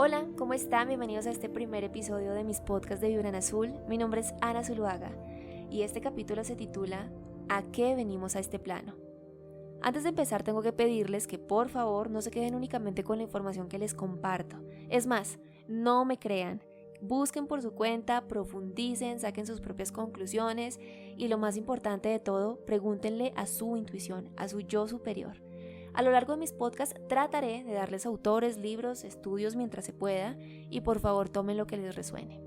Hola, ¿cómo están? Bienvenidos a este primer episodio de mis podcasts de Vibra en Azul. Mi nombre es Ana Zuluaga y este capítulo se titula ¿A qué venimos a este plano? Antes de empezar tengo que pedirles que por favor no se queden únicamente con la información que les comparto. Es más, no me crean. Busquen por su cuenta, profundicen, saquen sus propias conclusiones y lo más importante de todo, pregúntenle a su intuición, a su yo superior. A lo largo de mis podcasts trataré de darles autores, libros, estudios mientras se pueda y por favor tomen lo que les resuene.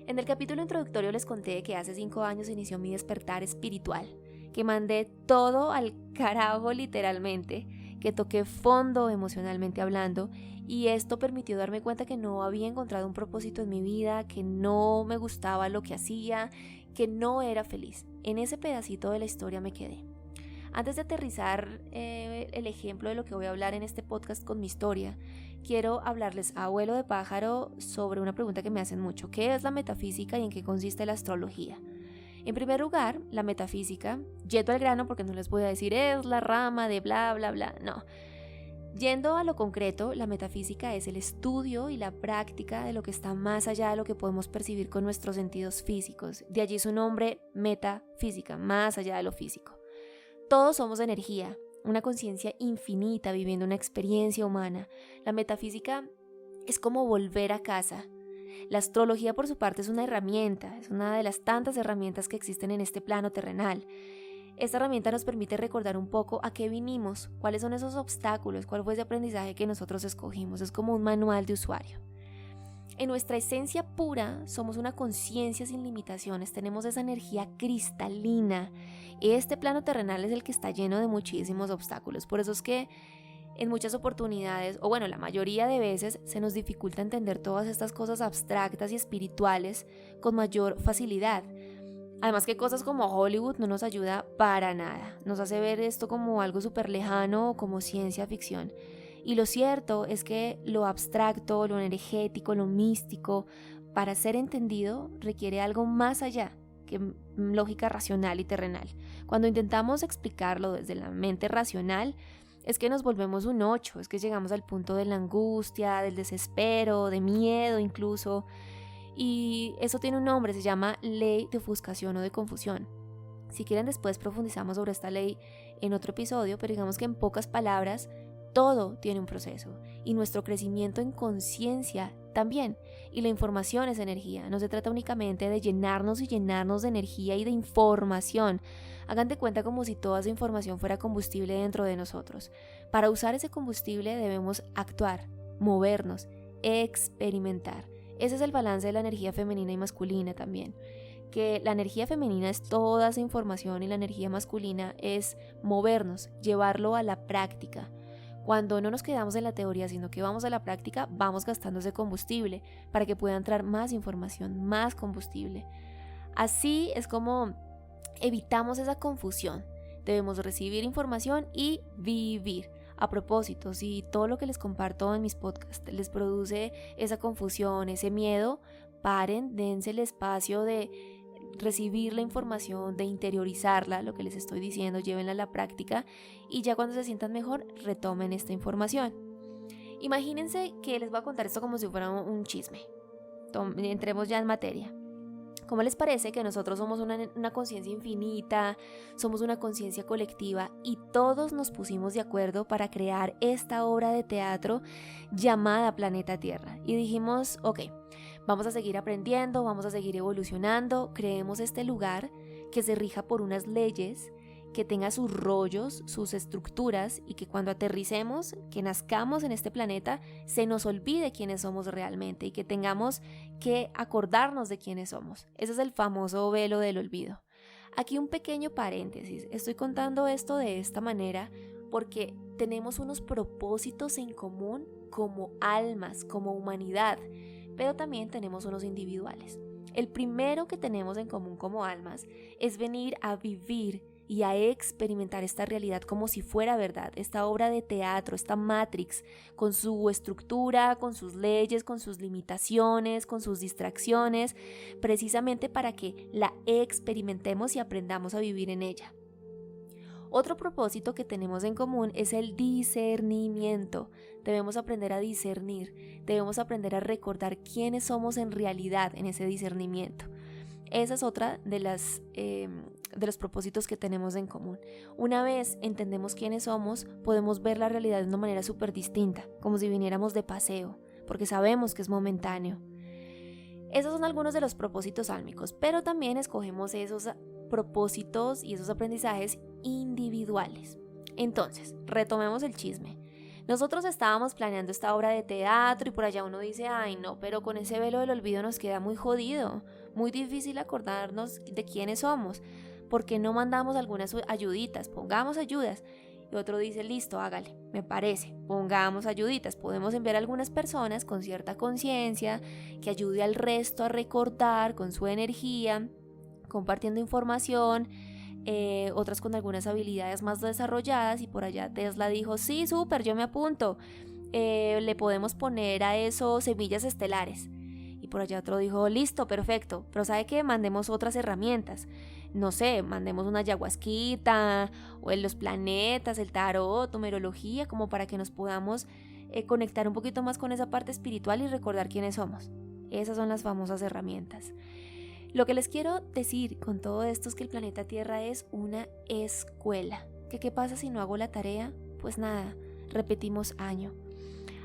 En el capítulo introductorio les conté que hace 5 años inició mi despertar espiritual, que mandé todo al carajo literalmente, que toqué fondo emocionalmente hablando y esto permitió darme cuenta que no había encontrado un propósito en mi vida, que no me gustaba lo que hacía, que no era feliz. En ese pedacito de la historia me quedé. Antes de aterrizar el ejemplo de lo que voy a hablar en este podcast con mi historia, quiero hablarles a vuelo de pájaro sobre una pregunta que me hacen mucho. ¿Qué es la metafísica y en qué consiste la astrología? En primer lugar, la metafísica, yendo al grano porque no les voy a decir es la rama de bla bla bla, no. Yendo a lo concreto, la metafísica es el estudio y la práctica de lo que está más allá de lo que podemos percibir con nuestros sentidos físicos. De allí su nombre, metafísica, más allá de lo físico. Todos somos energía, una conciencia infinita viviendo una experiencia humana. La metafísica es como volver a casa. La astrología, por su parte, es una herramienta, es una de las tantas herramientas que existen en este plano terrenal. Esta herramienta nos permite recordar un poco a qué vinimos, cuáles son esos obstáculos, cuál fue ese aprendizaje que nosotros escogimos. Es como un manual de usuario. En nuestra esencia pura somos una conciencia sin limitaciones, tenemos esa energía cristalina. Este plano terrenal es el que está lleno de muchísimos obstáculos, por eso es que en muchas oportunidades, o bueno, la mayoría de veces, se nos dificulta entender todas estas cosas abstractas y espirituales con mayor facilidad. Además que cosas como Hollywood no nos ayuda para nada, nos hace ver esto como algo súper lejano o como ciencia ficción. Y lo cierto es que lo abstracto, lo energético, lo místico, para ser entendido requiere algo más allá que lógica racional y terrenal. Cuando intentamos explicarlo desde la mente racional, es que nos volvemos un 8, es que llegamos al punto de la angustia, del desespero, de miedo incluso. Y eso tiene un nombre, se llama ley de ofuscación o de confusión. Si quieren después profundizamos sobre esta ley en otro episodio, pero digamos que en pocas palabras, todo tiene un proceso y nuestro crecimiento en conciencia también. Y la información es energía, no se trata únicamente de llenarnos y llenarnos de energía y de información. Hagan de cuenta como si toda esa información fuera combustible dentro de nosotros. Para usar ese combustible debemos actuar, movernos, experimentar. Ese es el balance de la energía femenina y masculina también. Que la energía femenina es toda esa información y la energía masculina es movernos, llevarlo a la práctica. Cuando no nos quedamos en la teoría, sino que vamos a la práctica, vamos gastando ese combustible para que pueda entrar más información, más combustible. Así es como evitamos esa confusión. Debemos recibir información y vivir. A propósito, si todo lo que les comparto en mis podcasts les produce esa confusión, ese miedo, paren, dense el espacio de recibir la información, de interiorizarla, lo que les estoy diciendo, llévenla a la práctica y ya cuando se sientan mejor, retomen esta información. Imagínense que les voy a contar esto como si fuera un chisme. Entremos ya en materia. ¿Cómo les parece que nosotros somos una conciencia infinita, somos una conciencia colectiva y todos nos pusimos de acuerdo para crear esta obra de teatro llamada Planeta Tierra? Y dijimos, ok, vamos a seguir aprendiendo, vamos a seguir evolucionando, creemos este lugar que se rija por unas leyes, que tenga sus rollos, sus estructuras y que cuando aterricemos, que nazcamos en este planeta, se nos olvide quiénes somos realmente y que tengamos que acordarnos de quiénes somos. Ese es el famoso velo del olvido. Aquí un pequeño paréntesis, estoy contando esto de esta manera porque tenemos unos propósitos en común como almas, como humanidad, pero también tenemos unos individuales. El primero que tenemos en común como almas es venir a vivir y a experimentar esta realidad como si fuera verdad, esta obra de teatro, esta Matrix, con su estructura, con sus leyes, con sus limitaciones, con sus distracciones, precisamente para que la experimentemos y aprendamos a vivir en ella. Otro propósito que tenemos en común es el discernimiento. Debemos aprender a discernir, debemos aprender a recordar quiénes somos en realidad en ese discernimiento. Esa es otra de los propósitos que tenemos en común. Una vez entendemos quiénes somos, podemos ver la realidad de una manera súper distinta, como si viniéramos de paseo, porque sabemos que es momentáneo. Esos son algunos de los propósitos álmicos, pero también escogemos esos propósitos y esos aprendizajes individuales. Entonces, retomemos el chisme. Nosotros estábamos planeando esta obra de teatro y por allá uno dice, ay no, pero con ese velo del olvido nos queda muy jodido, muy difícil acordarnos de quiénes somos. ¿Por qué no mandamos algunas ayuditas? Pongamos ayudas. Y otro dice, listo, hágale, me parece, pongamos ayuditas. Podemos enviar a algunas personas con cierta conciencia que ayude al resto a recordar con su energía, compartiendo información, otras con algunas habilidades más desarrolladas, y por allá Tesla dijo, sí, súper, yo me apunto, le podemos poner a eso semillas estelares, y por allá otro dijo, listo, perfecto, pero ¿sabe qué? Mandemos otras herramientas, no sé, mandemos una ayahuasquita, o en los planetas, el tarot, numerología, como para que nos podamos conectar un poquito más con esa parte espiritual y recordar quiénes somos. Esas son las famosas herramientas. Lo que les quiero decir con todo esto es que el planeta Tierra es una escuela. ¿Qué pasa si no hago la tarea? Pues nada, repetimos año.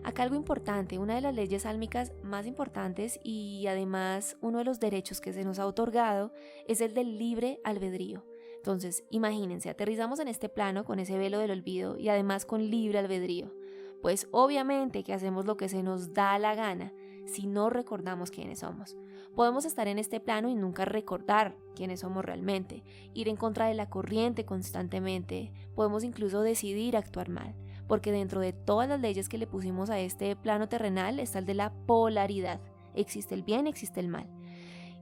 Acá algo importante, una de las leyes álmicas más importantes y además uno de los derechos que se nos ha otorgado es el del libre albedrío. Entonces, imagínense, aterrizamos en este plano con ese velo del olvido y además con libre albedrío. Pues obviamente que hacemos lo que se nos da la gana si no recordamos quiénes somos. Podemos estar en este plano y nunca recordar quiénes somos realmente, ir en contra de la corriente constantemente, podemos incluso decidir actuar mal, porque dentro de todas las leyes que le pusimos a este plano terrenal está el de la polaridad, existe el bien, existe el mal,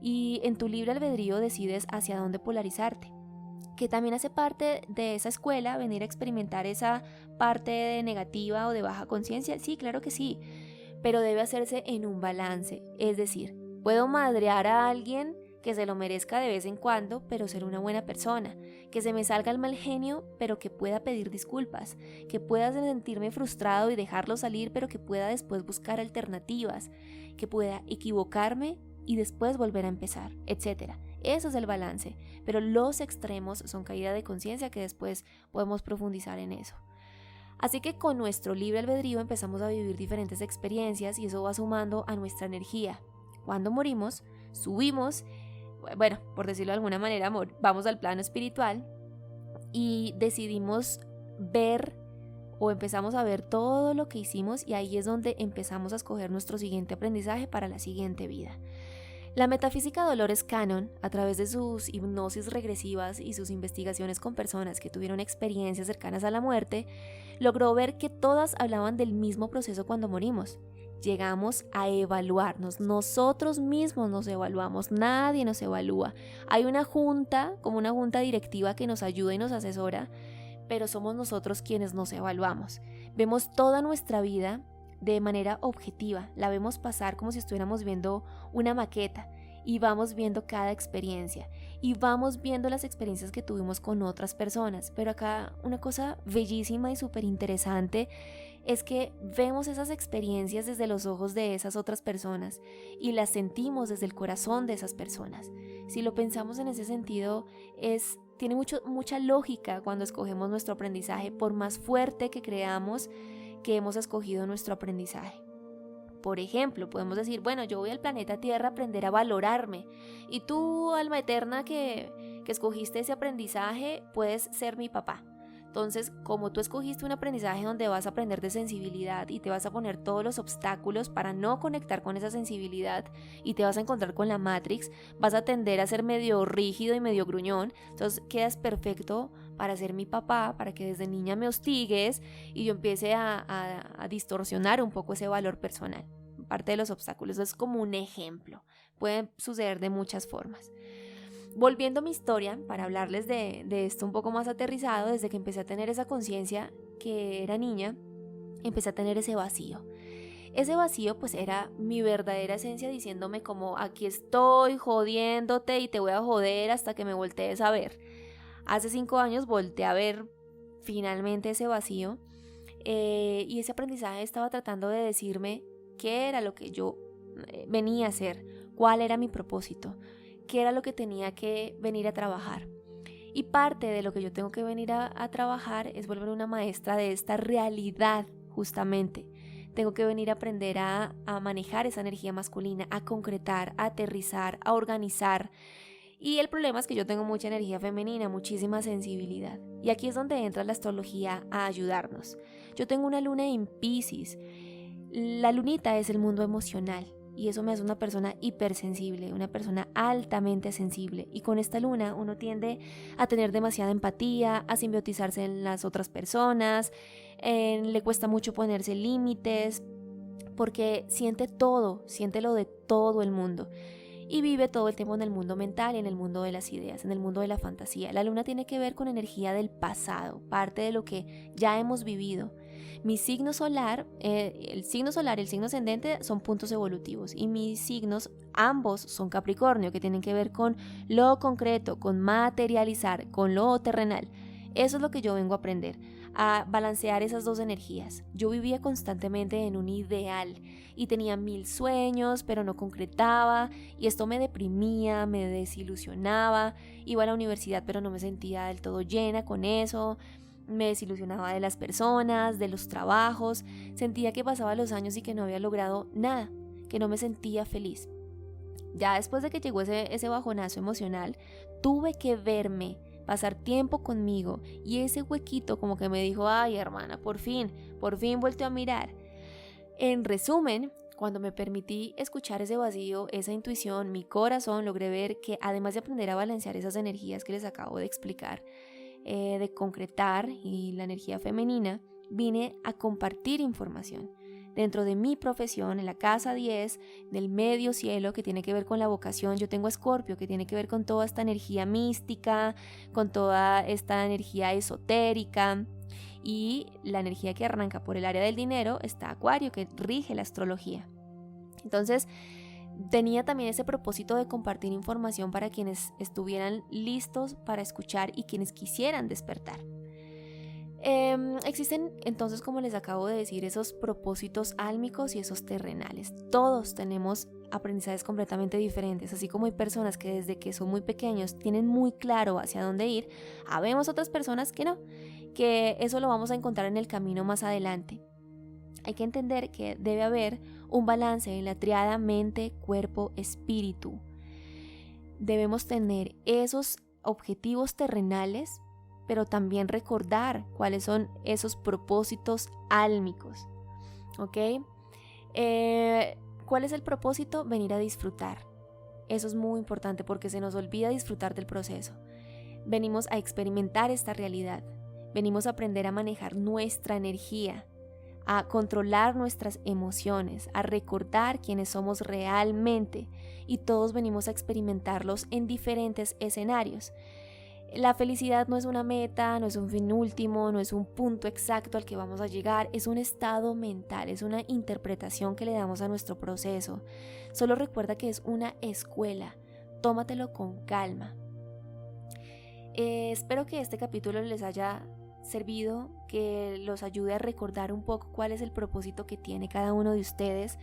y en tu libre albedrío decides hacia dónde polarizarte, que también hace parte de esa escuela, venir a experimentar esa parte negativa o de baja conciencia, sí, claro que sí, pero debe hacerse en un balance, es decir, puedo madrear a alguien que se lo merezca de vez en cuando, pero ser una buena persona, que se me salga el mal genio, pero que pueda pedir disculpas, que pueda sentirme frustrado y dejarlo salir, pero que pueda después buscar alternativas, que pueda equivocarme y después volver a empezar, etc. Eso es el balance, pero los extremos son caída de conciencia que después podemos profundizar en eso. Así que con nuestro libre albedrío empezamos a vivir diferentes experiencias y eso va sumando a nuestra energía. Cuando morimos, subimos, bueno, por decirlo de alguna manera, vamos al plano espiritual y decidimos ver o empezamos a ver todo lo que hicimos y ahí es donde empezamos a escoger nuestro siguiente aprendizaje para la siguiente vida. La metafísica Dolores Cannon, a través de sus hipnosis regresivas y sus investigaciones con personas que tuvieron experiencias cercanas a la muerte, logró ver que todas hablaban del mismo proceso cuando morimos. Llegamos a evaluarnos, nosotros mismos nos evaluamos, nadie nos evalúa. Hay una junta, como una junta directiva que nos ayuda y nos asesora, pero somos nosotros quienes nos evaluamos. Vemos toda nuestra vida de manera objetiva, la vemos pasar como si estuviéramos viendo una maqueta y vamos viendo cada experiencia y vamos viendo las experiencias que tuvimos con otras personas. Pero acá una cosa bellísima y súper interesante es que vemos esas experiencias desde los ojos de esas otras personas y las sentimos desde el corazón de esas personas. Si lo pensamos en ese sentido, tiene mucha lógica cuando escogemos nuestro aprendizaje, por más fuerte que creamos que hemos escogido nuestro aprendizaje. Por ejemplo, podemos decir, bueno, yo voy al planeta Tierra a aprender a valorarme y tú, alma eterna que escogiste ese aprendizaje, puedes ser mi papá. Entonces, como tú escogiste un aprendizaje donde vas a aprender de sensibilidad y te vas a poner todos los obstáculos para no conectar con esa sensibilidad y te vas a encontrar con la Matrix, vas a tender a ser medio rígido y medio gruñón, entonces quedas perfecto para ser mi papá, para que desde niña me hostigues y yo empiece a distorsionar un poco ese valor personal. Parte de los obstáculos es como un ejemplo, puede suceder de muchas formas. Volviendo a mi historia, para hablarles de esto un poco más aterrizado, desde que empecé a tener esa conciencia que era niña, empecé a tener ese vacío. Ese vacío pues era mi verdadera esencia diciéndome como aquí estoy jodiéndote y te voy a joder hasta que me voltees a ver. Hace 5 años volteé a ver finalmente ese vacío y ese aprendizaje estaba tratando de decirme qué era lo que yo venía a hacer, cuál era mi propósito, qué era lo que tenía que venir a trabajar. Y parte de lo que yo tengo que venir a trabajar es volver una maestra de esta realidad, justamente. Tengo que venir a aprender a manejar esa energía masculina, a concretar, a aterrizar, a organizar. Y el problema es que yo tengo mucha energía femenina, muchísima sensibilidad. Y aquí es donde entra la astrología a ayudarnos. Yo tengo una luna en Piscis. La lunita es el mundo emocional. Y eso me hace una persona hipersensible, una persona altamente sensible. Y con esta luna uno tiende a tener demasiada empatía, a simbiotizarse en las otras personas, le cuesta mucho ponerse límites, porque siente todo, siente lo de todo el mundo. Y vive todo el tiempo en el mundo mental, en el mundo de las ideas, en el mundo de la fantasía. La luna tiene que ver con energía del pasado, parte de lo que ya hemos vivido. Mi signo solar, el signo solar y el signo ascendente son puntos evolutivos y mis signos ambos son Capricornio, que tienen que ver con lo concreto, con materializar, con lo terrenal. Eso es lo que yo vengo a aprender, a balancear esas dos energías. Yo vivía constantemente en un ideal y tenía 1000 sueños, pero no concretaba y esto me deprimía, me desilusionaba. Iba a la universidad, pero no me sentía del todo llena con eso. Me desilusionaba de las personas, de los trabajos, sentía que pasaban los años y que no había logrado nada, que no me sentía feliz. Ya después de que llegó ese bajonazo emocional, tuve que verme, pasar tiempo conmigo y ese huequito como que me dijo, ay hermana, por fin vuelto a mirar. En resumen, cuando me permití escuchar ese vacío, esa intuición, mi corazón, logré ver que además de aprender a balancear esas energías que les acabo de explicar, de concretar y la energía femenina, vine a compartir información. Dentro de mi profesión, en la casa 10, del medio cielo, que tiene que ver con la vocación, yo tengo Escorpio, que tiene que ver con toda esta energía mística, con toda esta energía esotérica, y la energía que arranca por el área del dinero está Acuario, que rige la astrología. Entonces, tenía también ese propósito de compartir información para quienes estuvieran listos para escuchar y quienes quisieran despertar. Existen entonces, como les acabo de decir, esos propósitos álmicos y esos terrenales. Todos tenemos aprendizajes completamente diferentes, así como hay personas que desde que son muy pequeños tienen muy claro hacia dónde ir, habemos otras personas que no, que eso lo vamos a encontrar en el camino más adelante. Hay que entender que debe haber un balance en la triada mente, cuerpo, espíritu. Debemos tener esos objetivos terrenales, pero también recordar cuáles son esos propósitos álmicos. ¿Ok? ¿Cuál es el propósito? Venir a disfrutar. Eso es muy importante porque se nos olvida disfrutar del proceso. Venimos a experimentar esta realidad. Venimos a aprender a manejar nuestra energía, a controlar nuestras emociones, a recordar quiénes somos realmente, y todos venimos a experimentarlos en diferentes escenarios. La felicidad no es una meta, no es un fin último, no es un punto exacto al que vamos a llegar, es un estado mental, es una interpretación que le damos a nuestro proceso. Solo recuerda que es una escuela, tómatelo con calma. Espero que este capítulo les haya servido, que los ayude a recordar un poco cuál es el propósito que tiene cada uno de ustedes.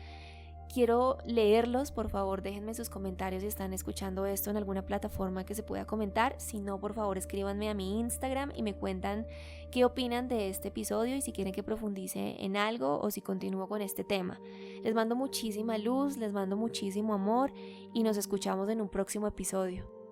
Quiero leerlos, por favor déjenme sus comentarios si están escuchando esto en alguna plataforma que se pueda comentar. Si no, por favor escríbanme a mi Instagram y me cuentan qué opinan de este episodio y si quieren que profundice en algo o si continúo con este tema. Les mando muchísima luz, les mando muchísimo amor y nos escuchamos en un próximo episodio.